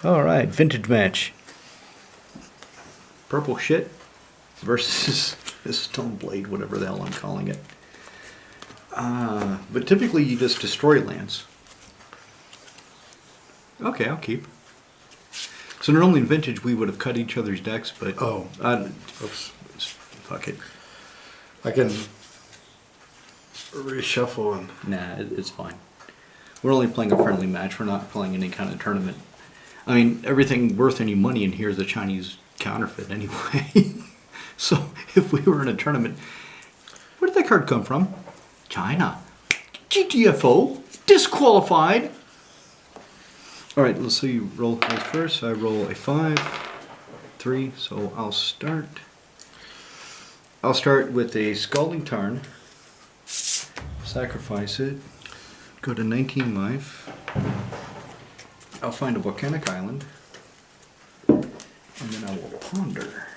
Alright, vintage match. Purple shit versus this stone blade, whatever the hell I'm calling it. But typically you just destroy lands. Okay, I'll keep. So normally in vintage we would have cut each other's decks, but oops, fuck it. I can reshuffle and Nah, it's fine. We're only playing a friendly match. We're not playing any kind of tournament. I mean, everything worth any money in here is a Chinese counterfeit anyway. So if we were in a tournament, where did that card come from? China. GTFO. Disqualified. All right, let's see. Roll first. I roll a 5, 3. So I'll start. I'll start with a Scalding Tarn. Sacrifice it. Go to 19 life. I'll find a volcanic island. And then I will ponder.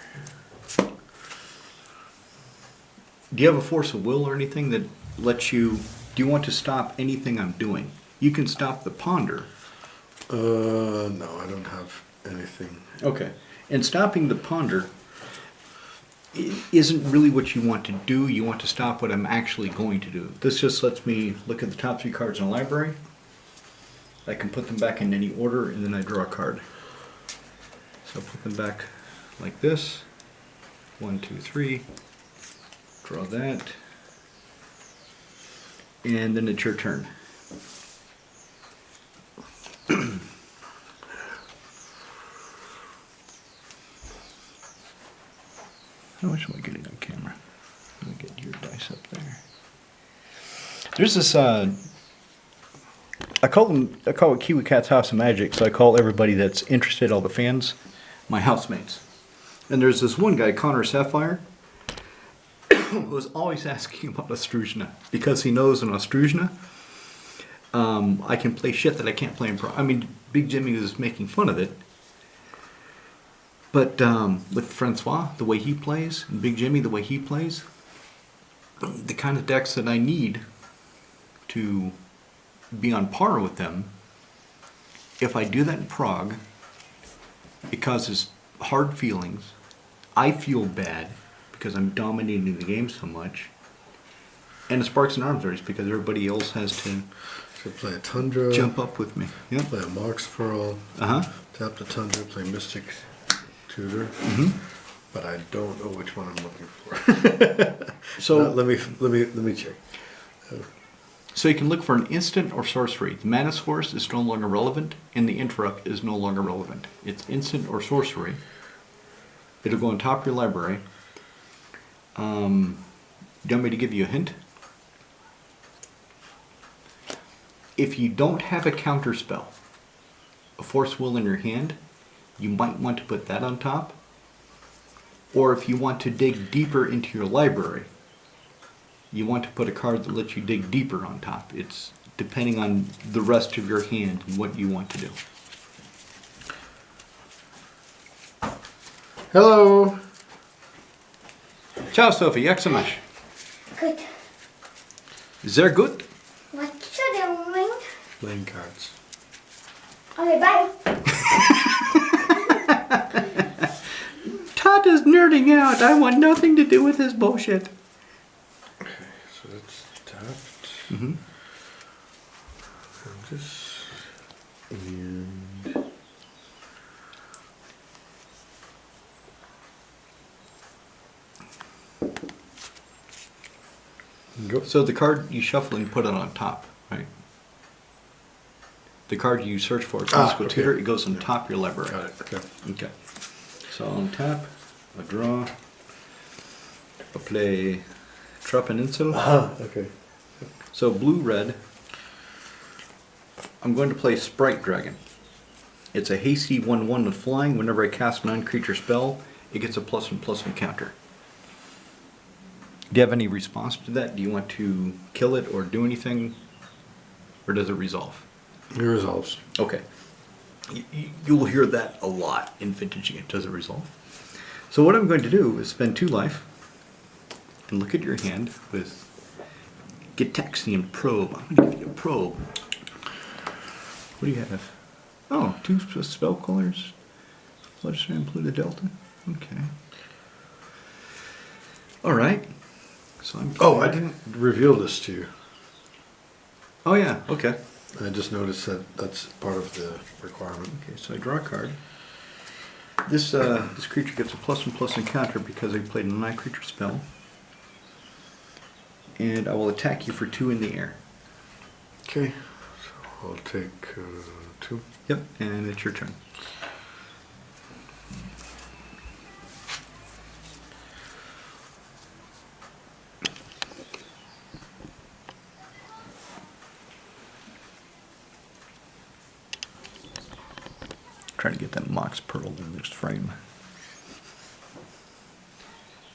Do you have a force of will or anything that lets you... Do you want to stop anything I'm doing? You can stop the ponder. No, I don't have anything. Okay. And stopping the ponder isn't really what you want to do. You want to stop what I'm actually going to do. This just lets me look at the top 3 cards in the library. I can put them back in any order, and then I draw a card. So put them back like this. 1, 2, 3. Draw that. And then it's your turn. How much am I getting on camera? Let me get your dice up there. There's this, I call it Kiwi Cat's House of Magic, so I call everybody that's interested, all the fans, my housemates. And there's this one guy, Connor Sapphire, who's always asking about Ostruzna, because he knows in Ostruzna, I can play shit that I can't play in pro. I mean, Big Jimmy was making fun of it. But with Francois, the way he plays, and Big Jimmy, the way he plays, the kind of decks that I need to be on par with them, if I do that in Prague, it causes hard feelings. I feel bad because I'm dominating the game so much. And it sparks an arms race because everybody else has to play a Tundra, jump up with me. Yep. Play a Mox Pearl, tap the Tundra, play Mystic Tutor, but I don't know which one I'm looking for. So let me check. So you can look for an instant or sorcery. The Mana Source is no longer relevant, and the Interrupt is no longer relevant. It's instant or sorcery. It'll go on top of your library. Do you want me to give you a hint? If you don't have a counter spell, a Force Will in your hand, you might want to put that on top. Or if you want to dig deeper into your library, you want to put a card that lets you dig deeper on top. It's depending on the rest of your hand and what you want to do. Hello. Ciao, Sophie. Jak se máš? Good. Sehr gut. What should I doing? Playing cards. Okay, bye. Todd is nerding out. I want nothing to do with his bullshit. Okay, so that's tapped. Mm-hmm. And this. And go. So the card you shuffle and put it on top, right? The card you search for, Musical Tutor, it goes on top of your library. got it. Okay. Okay. So on tap, I draw. I play Trap and Insel. Okay. So blue-red. I'm going to play Sprite Dragon. It's a hasty 1/1 with flying. Whenever I cast a non-creature spell, it gets a +1/+1 counter. Do you have any response to that? Do you want to kill it or do anything? Or does it resolve? It resolves. Okay. You'll hear that a lot in vintage game. Does it resolve? So what I'm going to do is spend 2 life and look at your hand with Gitaxian Probe. I'm going to give you a probe. What do you have? Oh, two spell callers. Legendary and Pluto Delta. Okay. All right. So I'm. Oh, I didn't reveal this to you. Oh yeah. Okay. I just noticed that that's part of the requirement. Okay. So I draw a card. This creature gets a +1/+1 encounter because I played a non-creature spell, and I will attack you for 2 in the air. Okay. So I'll take 2. Yep. And it's your turn. Trying to get that Mox Pearl in the next frame.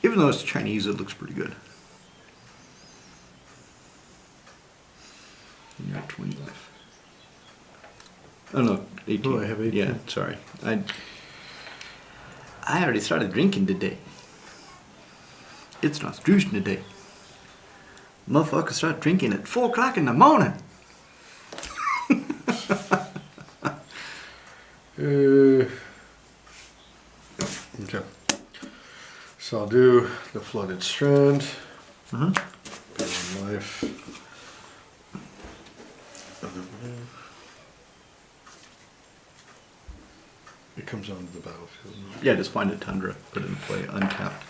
Even though it's Chinese, it looks pretty good. And you're at 25. Oh no, 18. Oh, I have 18. Yeah, sorry. I already started drinking today. It's not Ostruzna today. Motherfuckers start drinking at 4 o'clock in the morning. Okay. So I'll do the Flooded Strand. Mm-hmm. Pay 1 life. It comes onto the battlefield. Yeah, just find a Tundra, put it in play, untapped.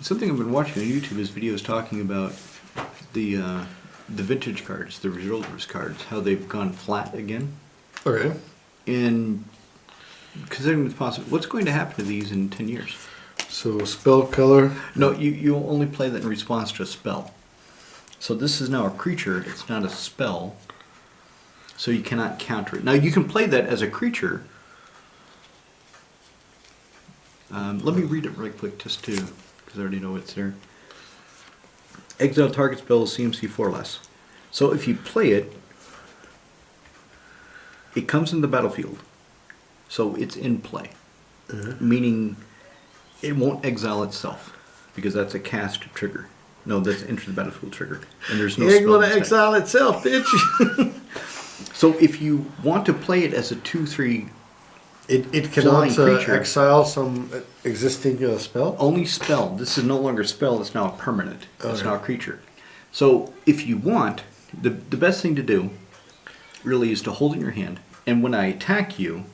Something I've been watching on YouTube is videos talking about the vintage cards, the Resolvers cards, how they've gone flat again. Okay. And considering it's possible, what's going to happen to these in 10 years? So spell color. No, you only play that in response to a spell. So this is now a creature, it's not a spell. So you cannot counter it. Now you can play that as a creature. Let me read it right quick just to, because I already know it's there. Exile target spell is CMC 4 less. So if you play it, it comes in the battlefield. So it's in play. Meaning it won't exile itself. Because that's a cast trigger. No, that's enter the battlefield trigger. And there's no It ain't spell gonna instead. exile itself, bitch. So if you want to play it as a 2/3 It Flying cannot creature. exile some existing spell. only spell, this is no longer a spell, it's now a permanent. It's Okay. now a creature. So if you want, the best thing to do really is to hold it in your hand, and when I attack you,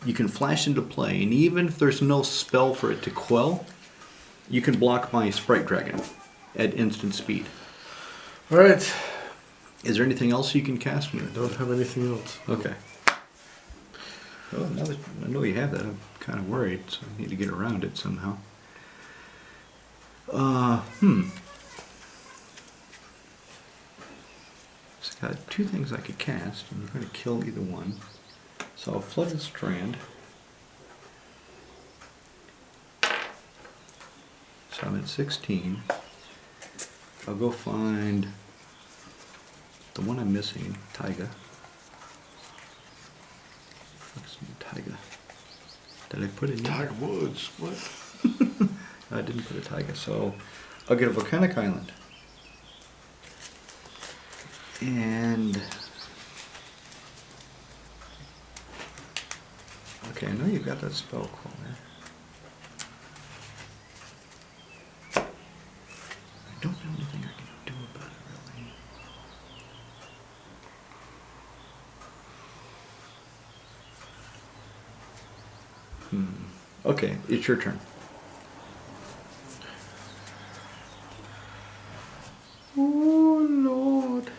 you can flash into play, and even if there's no spell for it to quell, you can block my Sprite Dragon at instant speed. All right. Is there anything else you can cast? I don't have anything else. Okay. Well, now that I know you have that, I'm kind of worried, so I need to get around it somehow. So I got 2 things I could cast, and you're going to kill either one. So I'll flood the strand. So I'm at 16. I'll go find the one I'm missing, Taiga. What's Taiga? Did I put it in? Tiger Woods. What? I didn't put a Taiga, so I'll get a volcanic island. And okay, I know you've got that spell caller. I don't know anything I can do about it really. Okay, it's your turn. Oh Lord.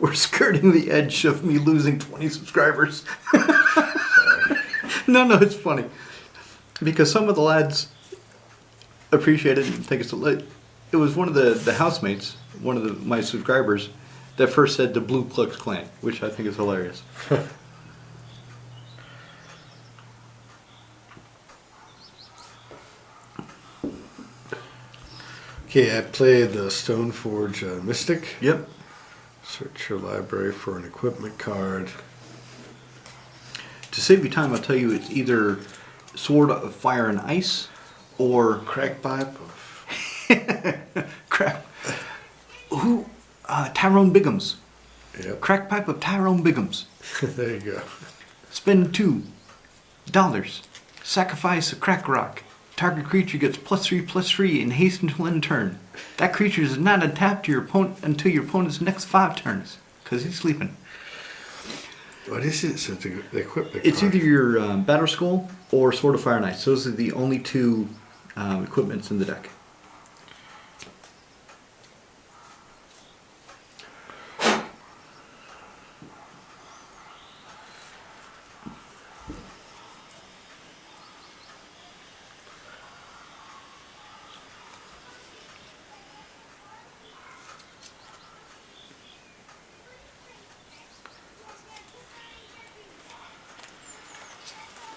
We're skirting the edge of me losing 20 subscribers. No, it's funny. Because some of the lads appreciate it and think it's it was one of the housemates, one of my subscribers, that first said the Blue Klux Klan, which I think is hilarious. Okay, I played the Stoneforge Mystic. Yep. Search your library for an equipment card. To save you time, I'll tell you it's either Sword of Fire and Ice or Crack pipe. crap. Tyrone Biggums. Yep. Crack pipe of Tyrone Biggums. There you go. Spend $2. Sacrifice a crack rock. Target creature gets +3/+3 in haste until end turn. That creature is not untapped to your opponent until your opponent's next 5 turns, because he's sleeping. What is it? So the equipment It's card. either your Battle Skull or Sword of Fire and Ice. Those are the only 2 equipments in the deck.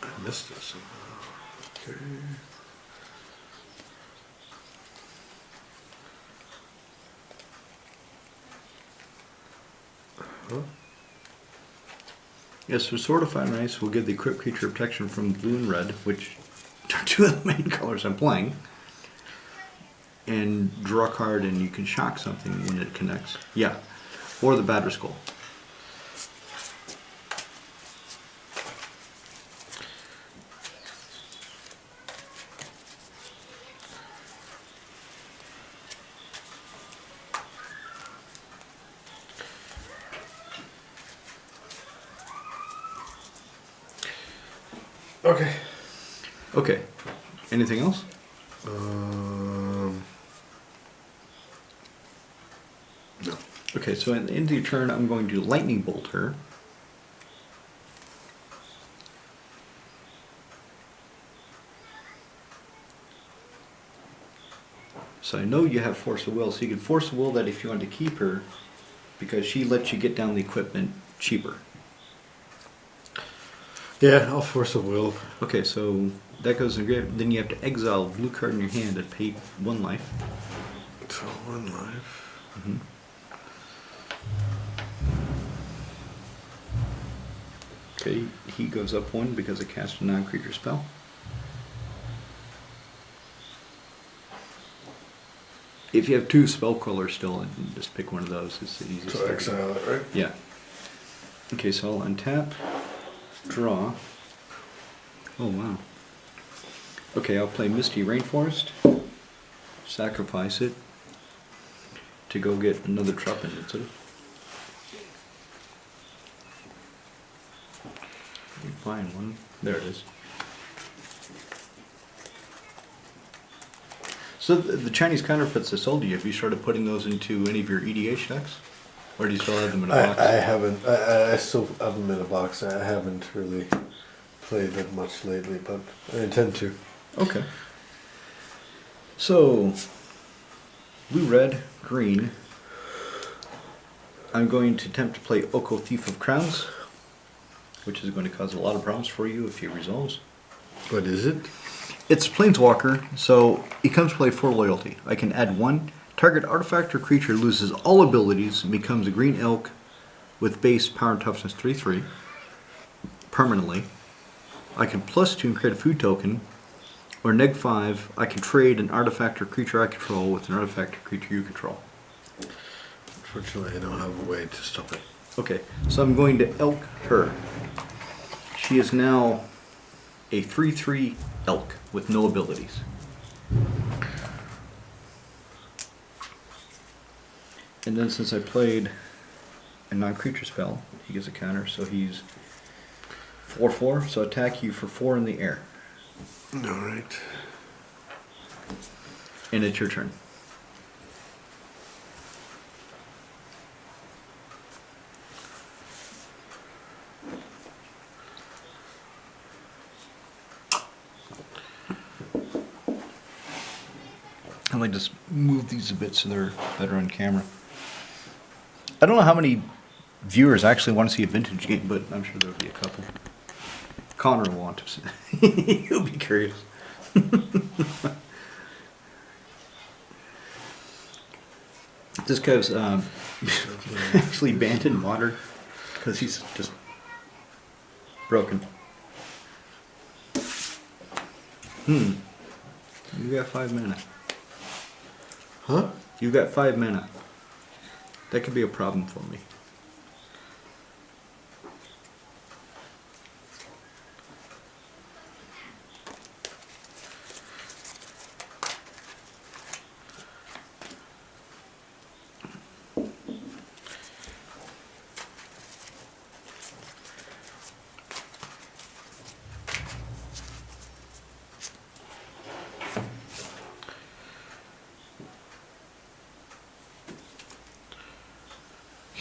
I missed it somehow. Okay. Huh? Yes, so Sword of Fire and Ice will give the equipped creature protection from blue and red, which are 2 of the main colors I'm playing. And draw a card and you can shock something when it connects. Yeah. Or the Battle Skull. Okay. Okay. Anything else? No. Okay, so at the end of your turn, I'm going to Lightning Bolt her. So I know you have Force of Will, so you can Force of Will that if you want to keep her, because she lets you get down the equipment cheaper. Yeah, I'll force a will. Okay, so that goes in grave. Then you have to exile a blue card in your hand and pay 1 life. So 1 life. Mm-hmm. Okay, he goes up 1 because it cast a non-creature spell. If you have 2 spell crawlers still, and just pick one of those. It's the easiest. So exile it, right? Yeah. Okay, so I'll untap, draw. Oh wow. Okay, I'll play Misty Rainforest, sacrifice it to go get another Trumpet. Find one. There it is. So the Chinese counterfeits I sold you, have you started putting those into any of your EDH decks? Or do you still have them in a box? I haven't. I still have them in a box. I haven't really played them much lately, but I intend to. Okay. So, blue, red, green. I'm going to attempt to play Oko Thief of Crowns, which is going to cause a lot of problems for you if he resolves. What is it? It's Planeswalker, so it comes to play for loyalty. I can add 1. Target artifact or creature loses all abilities and becomes a green elk with base power and toughness 3/3 permanently. I can +2 and create a food token, or -5. I can trade an artifact or creature I control with an artifact or creature you control. Unfortunately, I don't have a way to stop it. Okay, so I'm going to elk her. She is now a 3/3 elk with no abilities. And then since I played a non-creature spell, he gets a counter, so he's 4/4, so attack you for 4 in the air. Alright. And it's your turn. I like to move these a bit so they're better on camera. I don't know how many viewers actually want to see a vintage game, but I'm sure there'll be a couple. Connor will want to see. He'll be curious. This guy's actually banned in water because he's just broken. You got 5 mana. Huh? You got 5 mana. That could be a problem for me.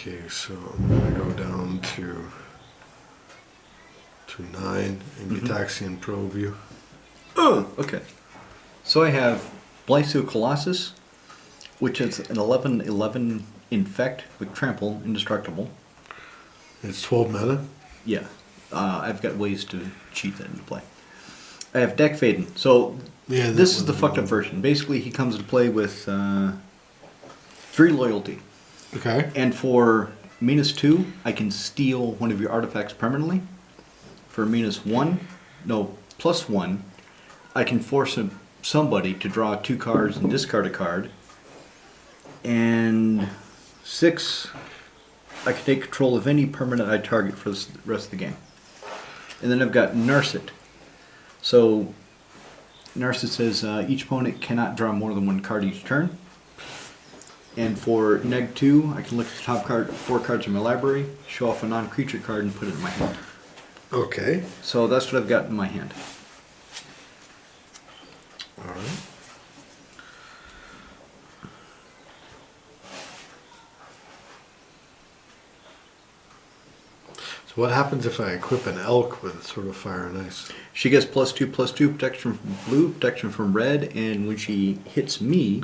Okay, so I'm gonna go down to 9 and Gitaxian Probe you. Oh, okay. So I have Blytho Colossus, which is an 11/11 infect with trample, indestructible. It's 12 mana. Yeah, I've got ways to cheat that into play. I have Deck Faden. So Yeah, this is the fucked up version. Basically, he comes into play with 3 loyalty. Okay. And for -2, I can steal one of your artifacts permanently. For +1, I can force somebody to draw 2 cards and discard a card. And 6, I can take control of any permanent I target for the rest of the game. And then I've got Narset. So Narset says each opponent cannot draw more than 1 card each turn. And for -2, I can look at the top 4 cards in my library, show off a non-creature card, and put it in my hand. Okay. So that's what I've got in my hand. All right. So what happens if I equip an elk with sort of fire and ice? She gets +2/+2 protection from blue, protection from red, and when she hits me,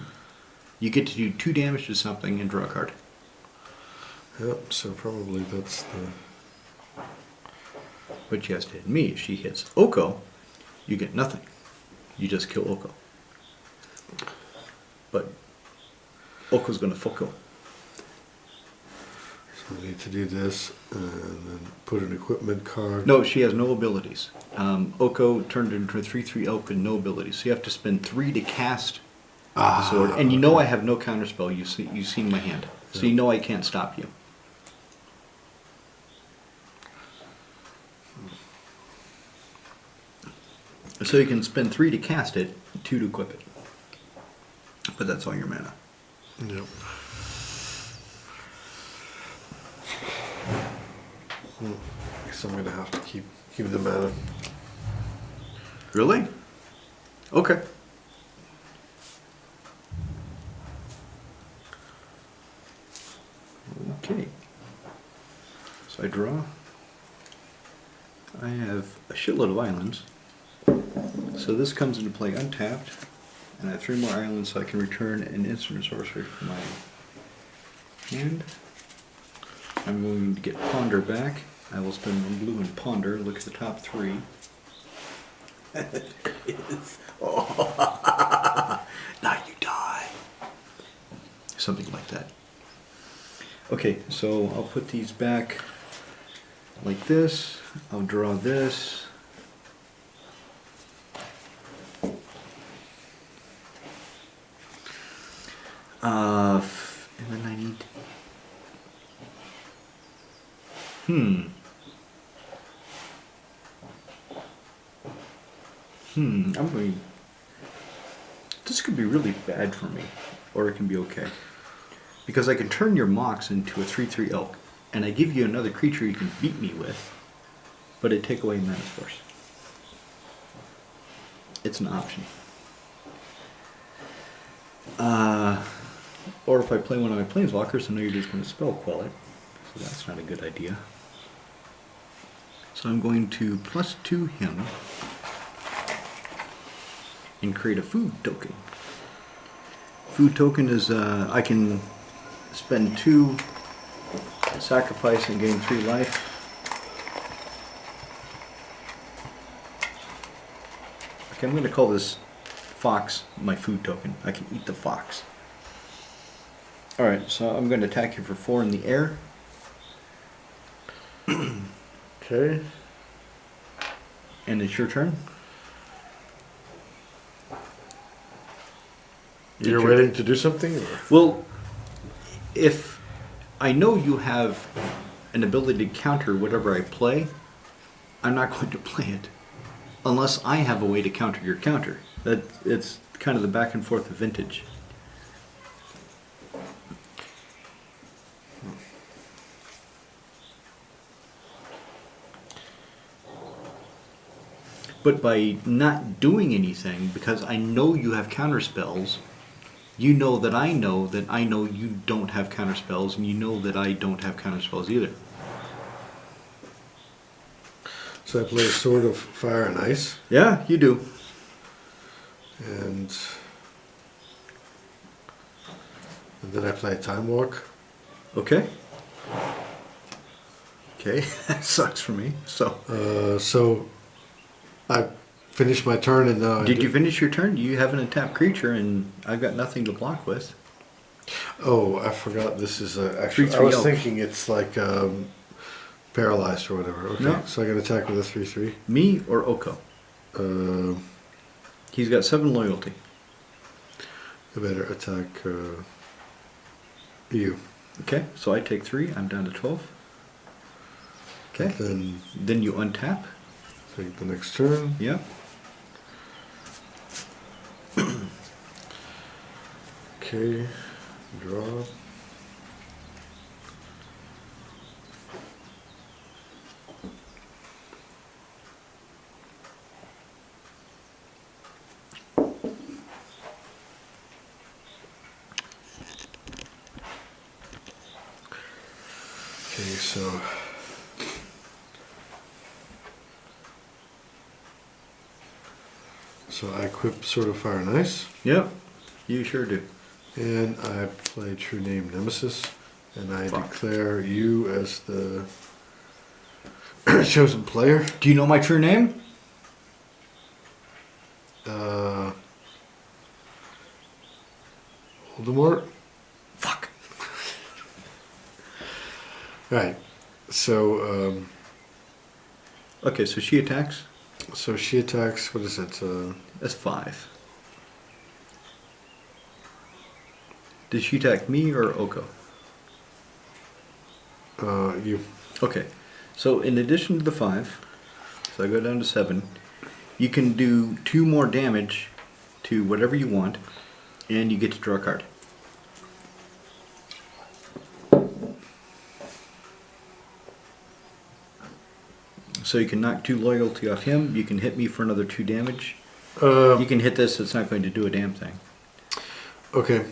you get to do 2 damage to something and draw a card. Yep, so probably that's the... But she has to hit me. If she hits Oko, you get nothing. You just kill Oko. But Oko's gonna fucko. So I need to do this and then put an equipment card. No, she has no abilities. Oko turned into a 3/3 elk with no abilities. So you have to spend 3 to cast the sword. And you know I have no counterspell. You've seen my hand. So you know I can't stop you. So you can spend 3 to cast it, 2 to equip it. But that's all your mana. Yep. I guess I'm gonna have to keep the mana. Really? Okay. Okay. So I draw. I have a shitload of islands. So this comes into play untapped. And I have 3 more islands so I can return an instant or sorcery from my hand. I'm going to get Ponder back. I will spend 1 blue and Ponder. Look at the top 3. Now you die. Something like that. Okay, so I'll put these back like this. I'll draw this. And then I need... I'm going... This could be really bad for me, or it can be okay. Because I can turn your Mox into a 3/3 elk, and I give you another creature you can beat me with, but it take away Mana Force. It's an option. Or if I play one of my Planeswalkers, I know you're just going to spell quell it, so that's not a good idea. So I'm going to +2 him and create a food token. Food token is I can spend 2 sacrifice and gain 3 life. Okay, I'm going to call this Fox my food token. I can eat the fox. Alright, so I'm going to attack you for 4 in the air. Okay. And it's your turn. You're waiting to do something? Or? Well, if I know you have an ability to counter whatever I play, I'm not going to play it. Unless I have a way to counter your counter. It's kind of the back and forth of vintage. But by not doing anything, because I know you have counter spells, you know that I know you don't have counter spells, and you know that I don't have counter spells either. So I play Sword of Fire and Ice. Yeah, you do. And then I play Time Walk. Okay. Okay, that sucks for me. So I finished my turn and now. Did you finish your turn? You have an untapped creature, and I've got nothing to block with. Oh, I forgot. This is actually. I was thinking it's like paralyzed or whatever. Okay, no. So I got attack with a 3/3. Me or Oko? He's got 7 loyalty. I better attack you. Okay, so I take 3. I'm down to 12. Okay. Then you untap. Take the next turn. Yeah. Okay. Draw. Okay, so I equip Sword of Fire and Ice. Yep, you sure do. And I play True Name Nemesis, and I declare you as the chosen player. Do you know my true name? Voldemort. Fuck. Right. So. Okay, so she attacks. So she attacks. What is it? That's 5. Did she attack me or Oko? You. Okay, so in addition to the 5, so I go down to 7. You can do 2 more damage to whatever you want, and you get to draw a card. So you can knock 2 loyalty off him. You can hit me for another 2 damage. You can hit this. It's not going to do a damn thing. Okay.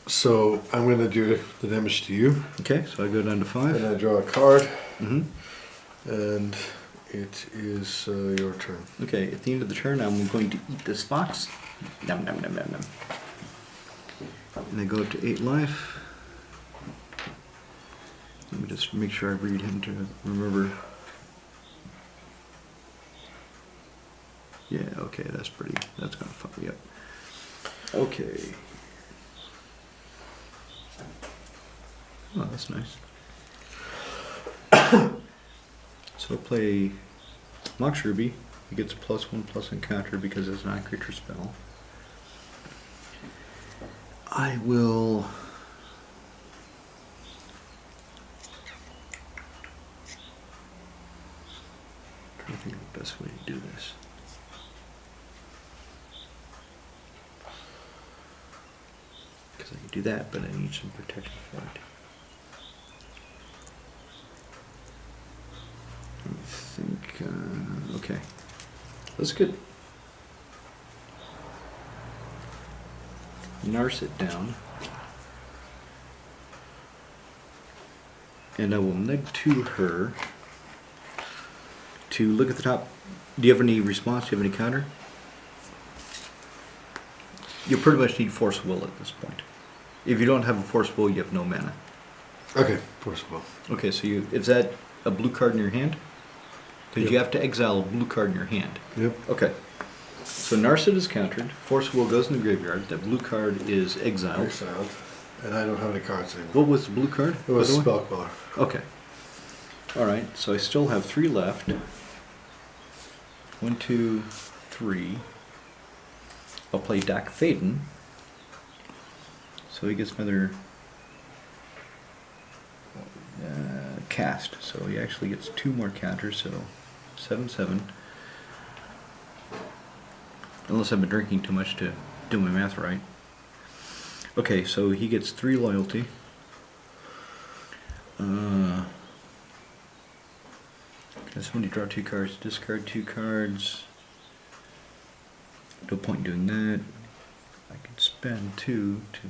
So I'm going to do the damage to you. Okay, so I go down to 5. And I draw a card. Mm-hmm. And it is your turn. Okay, at the end of the turn, I'm going to eat this fox. Nom nom nom nom nom. And I go up to 8 life. Let me just make sure I read him to remember. Yeah, okay, that's gonna fuck me up. Okay. Oh, that's nice. So play Mox Ruby. He gets a +1/+1 encounter because it's a non-creature spell. I will... I'm trying to think of the best way to do this. Because I can do that, but I need some protection for it. I think, okay. That's good. Narce it down. And I will neg to her to look at the top. Do you have any response? Do you have any counter? You pretty much need Force Will at this point. If you don't have a Force Will, you have no mana. Okay, Force Will. Okay, so is that a blue card in your hand? Because Yep. you have to exile a blue card in your hand. Yep. Okay. So Narset is countered. Force Will goes in the graveyard. That blue card is exiled. And I don't have any cards anymore. What was the blue card? It was by the way? Spellcaller. Okay. Alright, so I still have 3 left. 1, 2, 3. I'll play Dak Faden. So he gets another cast. So he actually gets 2 more counters, so 7, 7. Unless I've been drinking too much to do my math right. Okay, so he gets 3 loyalty. Guess when you draw 2 cards, discard 2 cards. No point in doing that. I could spend 2 to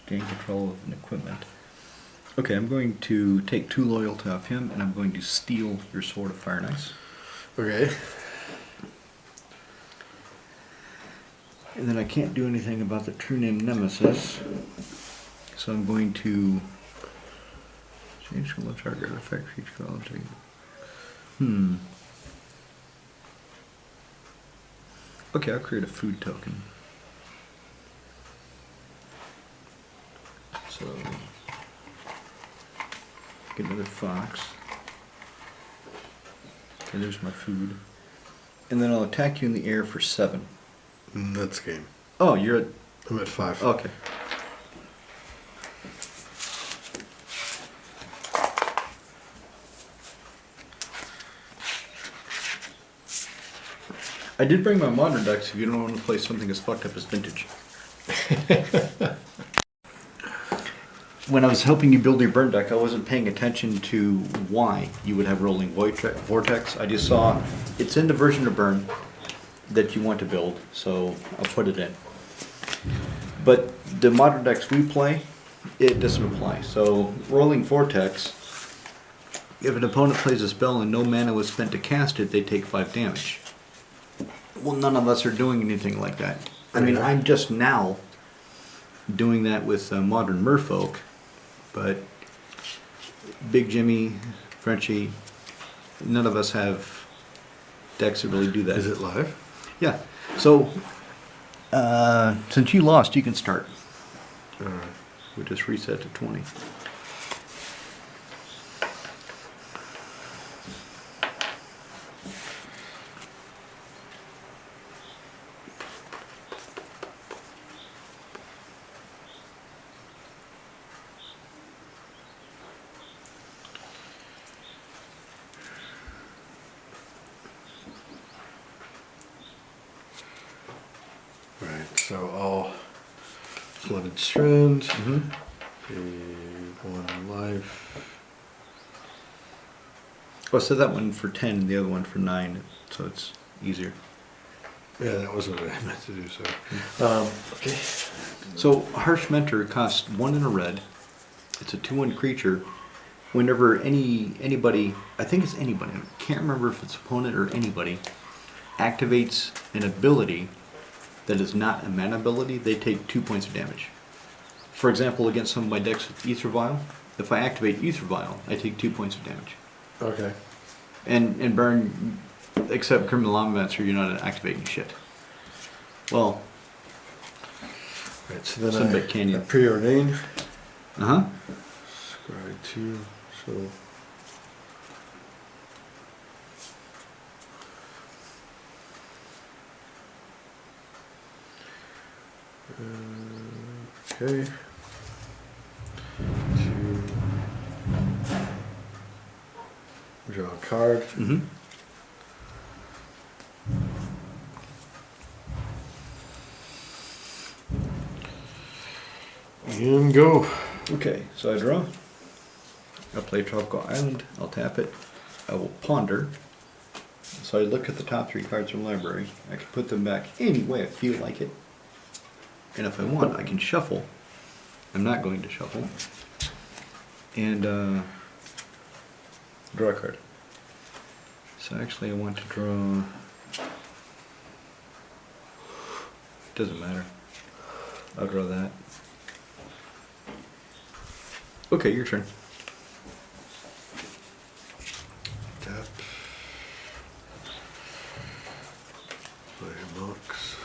gain control of an equipment. Okay, I'm going to take 2 loyalty off him, and I'm going to steal your Sword of Fire and Ice. Okay. And then I can't do anything about the true name Nemesis. So I'm going to change from left target effect for each quality. Okay, I'll create a food token. So get another fox. Okay, there's my food. And then I'll attack you in the air for 7. That's game. Oh, you're at... I'm at 5. Okay. I did bring my modern decks if you don't want to play something as fucked up as Vintage. When I was helping you build your burn deck, I wasn't paying attention to why you would have rolling vortex. I just saw it's in the version of burn that you want to build, so I'll put it in. But the modern decks we play, it doesn't apply. So rolling vortex, if an opponent plays a spell and no mana was spent to cast it, they take 5 damage. Well, none of us are doing anything like that. I mean, I'm just now doing that with modern merfolk, but Big Jimmy, Frenchie, none of us have decks that really do that. Is it live? Yeah. So, since you lost, you can start. Alright. We'll just reset to 20. Right, so all flooded strands. Mm-hmm. The 1 life. Oh, so that one for 10 and the other one for 9, so it's easier. Yeah, that was what I meant to do, so. Okay. So, Harsh Mentor costs 1 and a red. It's a 2/1 creature. Whenever anybody, I think it's anybody, I can't remember if it's opponent or anybody, activates an ability that is not a mana ability, they take 2 points of damage. For example, against some of my decks with Ether Vial, if I activate Ether Vial, I take 2 points of damage. Okay. And burn, except Criminal Lawmancer, you're not activating shit. Well, Right, so then Sunbit Canyon. I preordain. Uh-huh. Scry 2, so. Okay. 2. Draw a card. Mm-hmm. And go. Okay, so I draw. I'll play Tropical Island. I'll tap it. I will ponder. So I look at the top 3 cards from library. I can put them back any way I feel like it. And if I want, I can shuffle. I'm not going to shuffle. And draw a card. So actually I want to draw... Doesn't matter. I'll draw that. Okay, your turn. Tap. Play a Mox.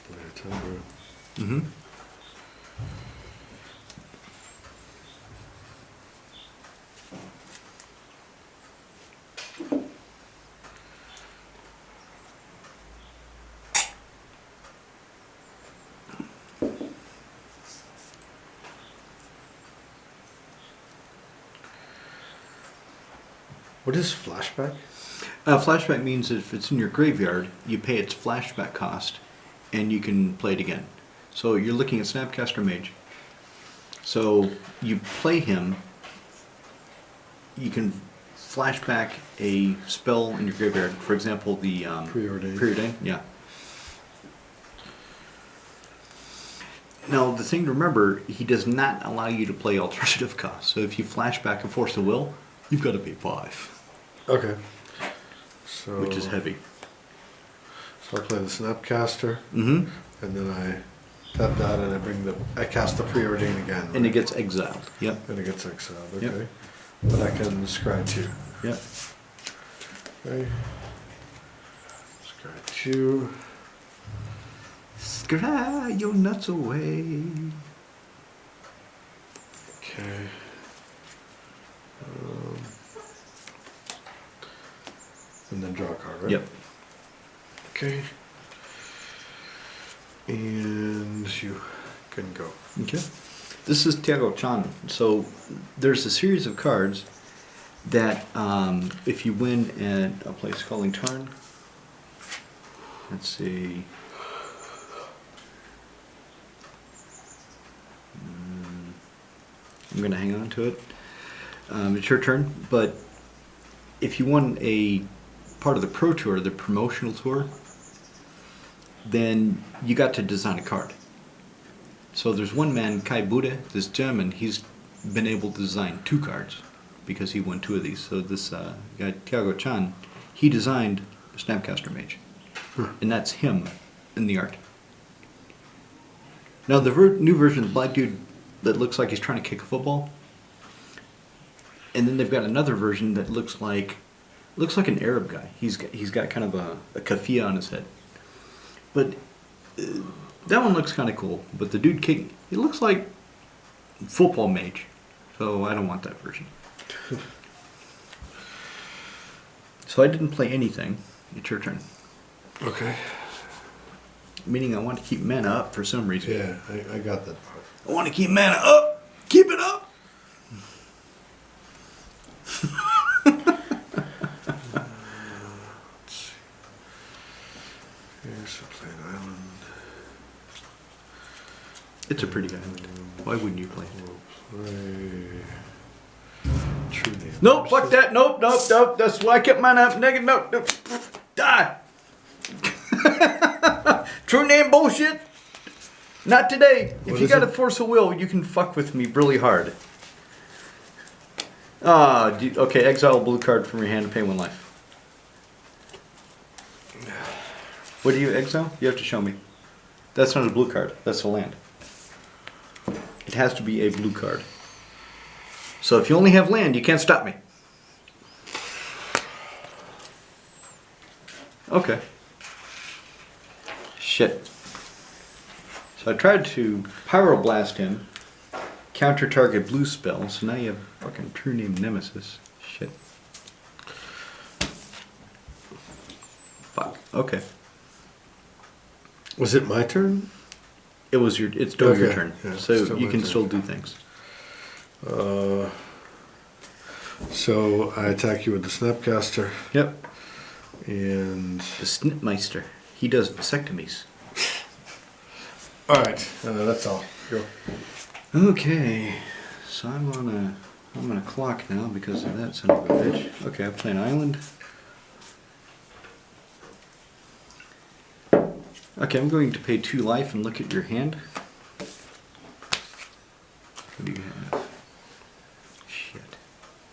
Play a Timber. Mm-hmm. What is flashback? Flashback means if it's in your graveyard, you pay its flashback cost, and you can play it again. So you're looking at Snapcaster Mage. So you play him, you can flashback a spell in your graveyard. For example, the Preordain. Preordain, yeah. Now, the thing to remember, he does not allow you to play alternative costs. So if you flashback a Force of Will, you've got to pay 5. Okay. So, Which is heavy. So I play the Snapcaster, Mm-hmm. and then I tap that, and I cast the Preordain again. And it gets exiled. Yep. And it gets exiled. Okay. Yep. But I can scry 2. Yep. Okay. Scry 2. Scry your nuts away. Okay. And then draw a card, right? Yep. Okay. And you can go. Okay. This is Tiago Chan. So there's a series of cards that if you win at a place calling turn, let's see. I'm going to hang on to it. It's your turn, but if you won a part of the Pro Tour, the promotional tour, then you got to design a card. So there's one man, Kai Bude, this German, he's been able to design 2 cards because he won 2 of these. So this guy, Tiago Chan, he designed Snapcaster Mage. And that's him in the art. Now the new version of the black dude that looks like he's trying to kick a football. And then they've got another version that looks like an Arab guy. He's got kind of a kafia on his head. But that one looks kind of cool. But the dude kick, he looks like football mage. So I don't want that version. So I didn't play anything. It's your turn. Okay. Meaning I want to keep mana up for some reason. Yeah, I got that part. I want to keep mana up. Keep it up. Let's see. Here's a plain island. It's a pretty island. Why wouldn't you play it? We'll play True Name. Nope, fuck that. Nope. That's why I kept mine up. Negative. Nope. Die. True name bullshit. Not today. If you got a Force of Will, you can fuck with me really hard. Okay, exile a blue card from your hand and pay 1 life. What do you exile? You have to show me. That's not a blue card. That's a land. It has to be a blue card. So if you only have land, you can't stop me. Okay. Shit. So I tried to Pyroblast him, counter target blue spell, so now you have fucking True Name Nemesis. Shit. Fuck. Okay. Was it my turn? It's still your turn. Yeah, so still you my can turn. still do things. So I attack you with the Snapcaster. Yep. And The Snipmeister. He does vasectomies. alright, that's all. Go. Okay. So I'm on a clock now because of that son of a bitch. Okay, I play an island. Okay, I'm going to pay 2 life and look at your hand. What do you have? Shit.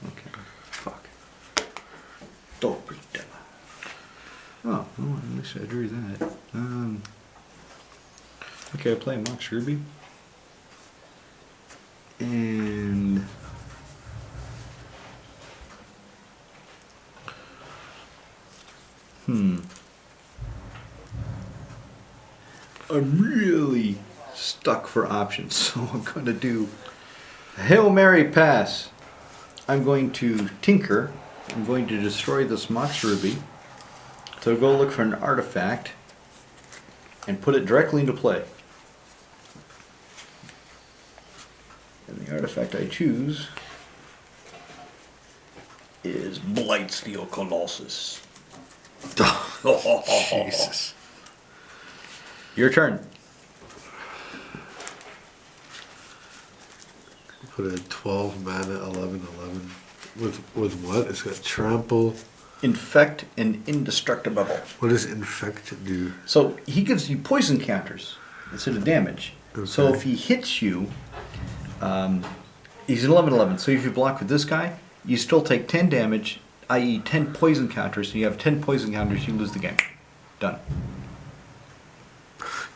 Okay. Fuck. Dobry dema. Oh, well, at least I drew that. Okay, I play Mox Ruby. And I'm really stuck for options, so I'm going to do a Hail Mary pass. I'm going to tinker. I'm going to destroy this Mox Ruby. So go look for an artifact and put it directly into play. And the artifact I choose is Blightsteel Colossus. Jesus. Your turn. Put in 12 mana, 11, 11. With what? It's got trample. Infect and indestructible. What does infect do? So he gives you poison counters instead of damage. Okay. So if he hits you, he's an 11/11. So if you block with this guy, you still take 10 damage, i.e. 10 poison counters. So you have 10 poison counters, you lose the game. Done.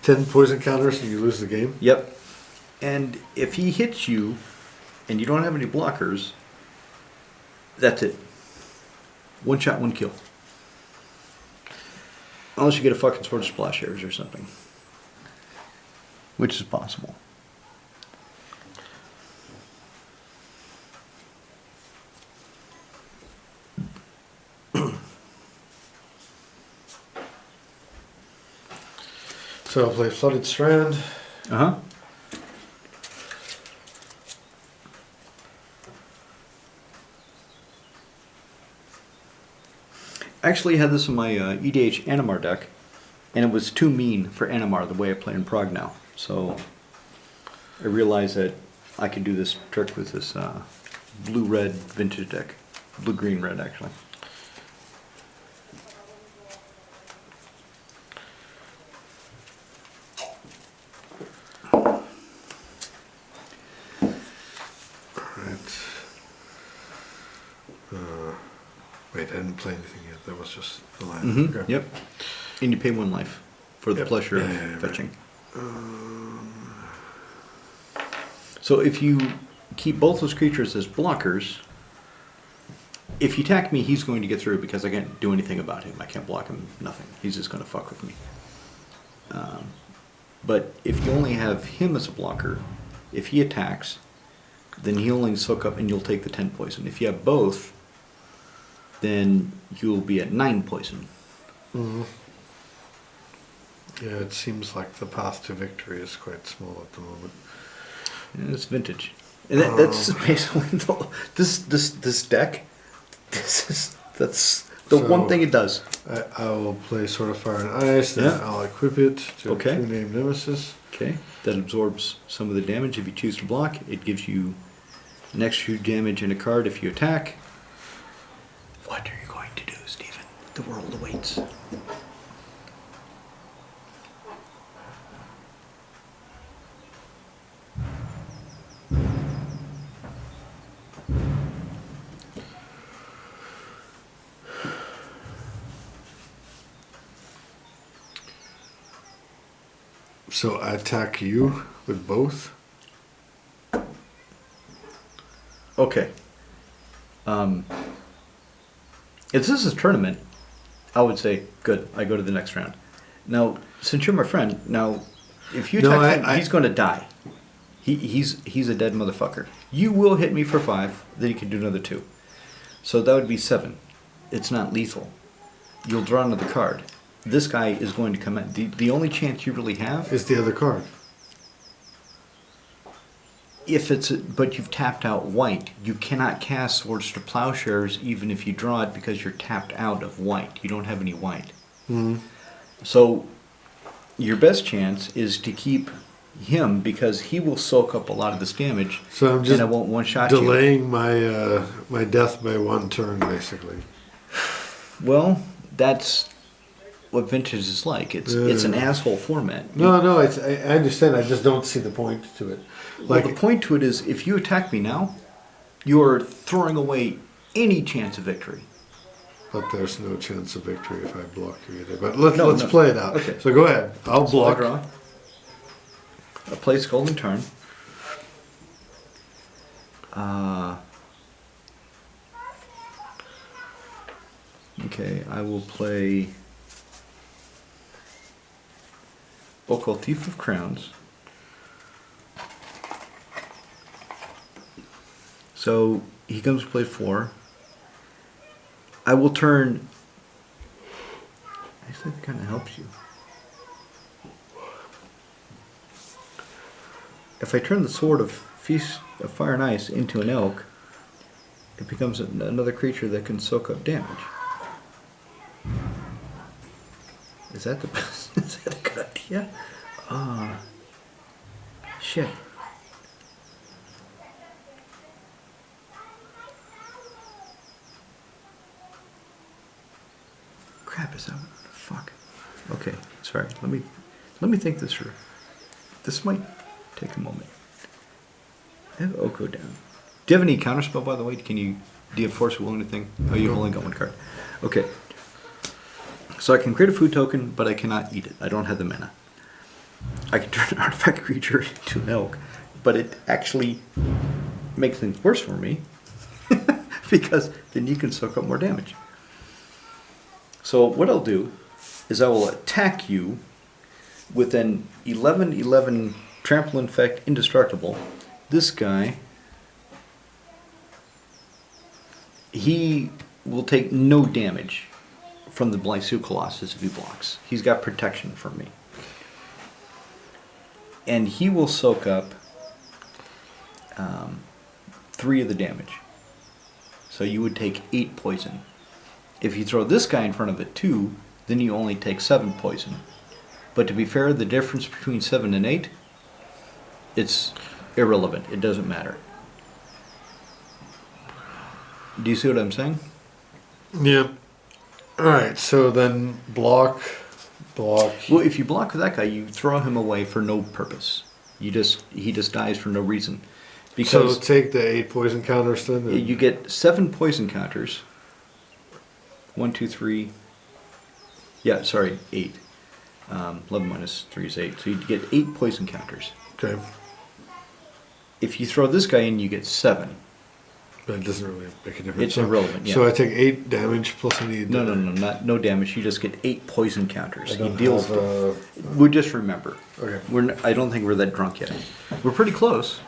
10 poison counters and you lose the game? Yep. And if he hits you and you don't have any blockers, that's it. One shot, one kill. Unless you get a fucking Sword of Splash Airs or something. Which is possible. So I'll play Flooded Strand. Uh-huh. Actually, I had this in my EDH Animar deck, and it was too mean for Animar the way I play in Prague now. So I realized that I could do this trick with this blue-red vintage deck. Blue-green-red, actually. Wait, I didn't play anything yet. That was just the land. Mm-hmm. Okay. Yep. And you pay 1 life for the pleasure of Yeah, fetching. So if you keep both those creatures as blockers, if you attack me, he's going to get through because I can't do anything about him. I can't block him, nothing. He's just going to fuck with me. But if you only have him as a blocker, if he attacks, then he'll only soak up and you'll take the 10 poison. If you have both, then you'll be at 9 poison. Mm-hmm. Yeah, it seems like the path to victory is quite small at the moment. And it's vintage. And that's basically this deck. That's the one thing it does. I will play Sword of Fire and Ice, then Yeah. I'll equip it to Okay. True Name Nemesis. Okay, that absorbs some of the damage if you choose to block. It gives you an extra damage in a card if you attack. What are you going to do, Stephen? The world awaits. So I attack you with both. Okay. If this is a tournament, I would say, good, I go to the next round. Now, since you're my friend, now, if you attack him, he's going to die. He's a dead motherfucker. You will hit me for 5, then you can do another 2. So that would be 7. It's not lethal. You'll draw another card. This guy is going to come in. The only chance you really have Is the other card. but you've tapped out white. You cannot cast Swords to Plowshares even if you draw it because you're tapped out of white. You don't have any white. Mm-hmm. So your best chance is to keep him because he will soak up a lot of this damage. So I'm just and I won't one-shot you. delaying my my death by 1 turn, basically. Well, that's what Vintage is like. It's an asshole format. No, I understand. I just don't see the point to it. Well, the point to it is, if you attack me now, you're throwing away any chance of victory. But there's no chance of victory if I block you either. But let's No. play it out. Okay. So go ahead. I'll So block. I draw. I play Scalding Tarn. Okay, I will play Occult Thief of Crowns. So he comes to play 4. I will turn. Actually, that kind of helps you. If I turn the Sword of Feast of Fire and Ice into an elk, it becomes another creature that can soak up damage. Is that the best? Is that a good idea? Ah, shit. Crap, is that fuck? Okay, sorry. Let me think this through. This might take a moment. I have Oko down. Do you have any counterspell, by the way? Do you have Force of Will, anything? Oh, you've only got one card. Okay. So I can create a food token, but I cannot eat it. I don't have the mana. I can turn an artifact creature into an elk, but it actually makes things worse for me because then you can soak up more damage. So what I'll do is I will attack you with an 11/11 trample infect indestructible. This guy, he will take no damage from the Blysu Colossus if he blocks. He's got protection from me. And he will soak up 3 of the damage. So you would take 8 poison. If you throw this guy in front of it too, then you only take 7 poison. But to be fair, the difference between 7 and 8, it's irrelevant. It doesn't matter. Do you see what I'm saying? Yeah. Alright, so then block. Well, if you block that guy, you throw him away for no purpose. He just dies for no reason. Because so take the 8 poison counters then? You get 7 poison counters. 1, 2, 3. Yeah, sorry, 8. 11 minus 3 is 8. So you get 8 poison counters. Okay. If you throw this guy in, you get 7. But it doesn't really make a difference. It's irrelevant, yeah. So I take 8 damage plus I need... No damage. You just get 8 poison counters. I don't He deals have, we just remember. Okay. I don't think we're that drunk yet. We're pretty close.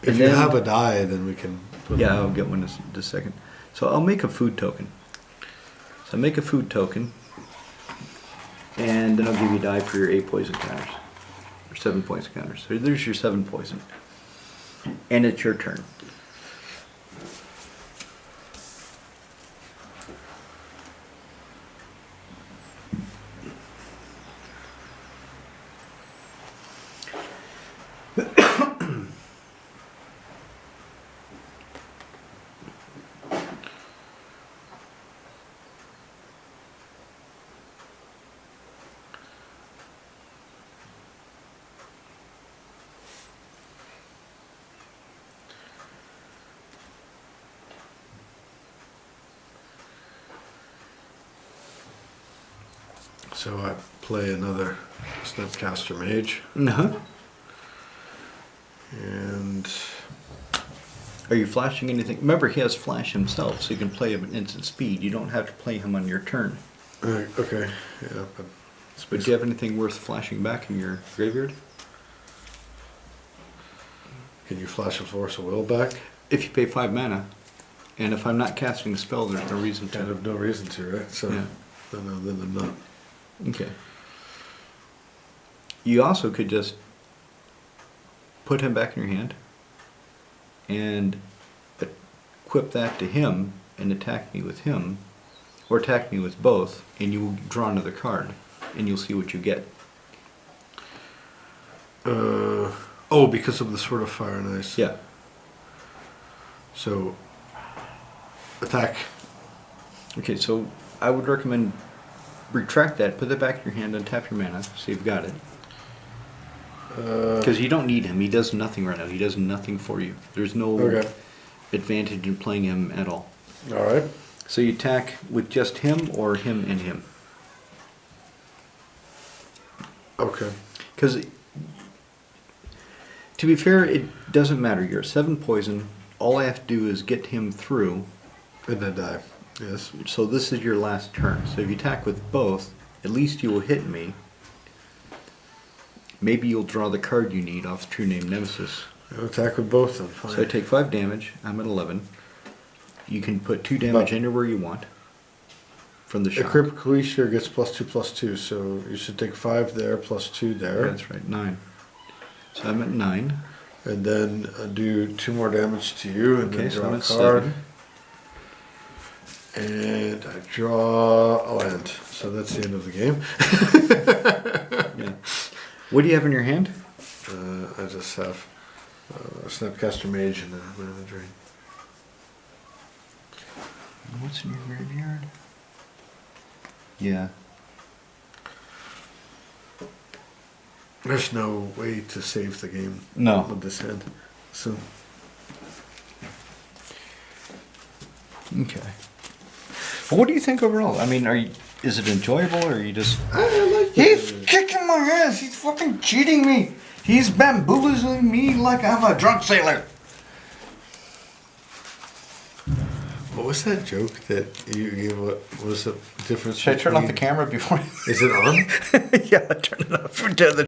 If you have a die, then we can... Yeah, I'll get one in just a second. So I'll make a food token. So I make a food token. And then I'll give you a die for your 8 poison counters. Or 7 poison counters. So there's your 7 poison. And it's your turn. So I play another Snapcaster Mage. Uh-huh. And... Are you flashing anything? Remember, he has flash himself, so you can play him at instant speed. You don't have to play him on your turn. Okay, yeah. But do you have anything worth flashing back in your graveyard? Can you flash a Force of Will back? If you pay 5 mana. And if I'm not casting a spell, there's no reason to. I have no reason to, right? So, yeah. then I'm not. Okay. You also could just put him back in your hand and equip that to him and attack me with him, or attack me with both, and you will draw another card, and you'll see what you get. Oh, because of the Sword of Fire and Ice. Yeah. So, attack. Okay, so I would recommend retract that, put that back in your hand, and tap your mana, so you've got it. Because you don't need him. He does nothing right now. He does nothing for you. There's no advantage in playing him at all. Alright. So you attack with just him or him and him. Okay. Because, to be fair, it doesn't matter. You're 7 poison. All I have to do is get him through. And then die. Yes. So this is your last turn. So if you attack with both, at least you will hit me. Maybe you'll draw the card you need off True Name Nemesis. I'll attack with both then. Fine. So I take 5 damage. I'm at 11. You can put 2 damage anywhere you want from the shot. A crit creature gets +2/+2, so you should take 5 there, +2 there. Yeah, that's right, 9. So I'm at 9. And then do 2 more damage to you, and Okay, then so draw I'm a at card. 7. And I draw a land. So that's the end of the game. Yeah. What do you have in your hand? I just have a Snapcaster Mage and a Mana Drain. What's in your graveyard? Yeah. There's no way to save the game No. with this hand. So Okay. Well, what do you think overall? I mean, is it enjoyable, or are you just... I like He's kicking my ass. He's fucking cheating me. He's bamboozling me like I'm a drunk sailor. What was that joke that you gave? What was the difference? Should I turn off the between- camera before? Is it on? Yeah, turn it off.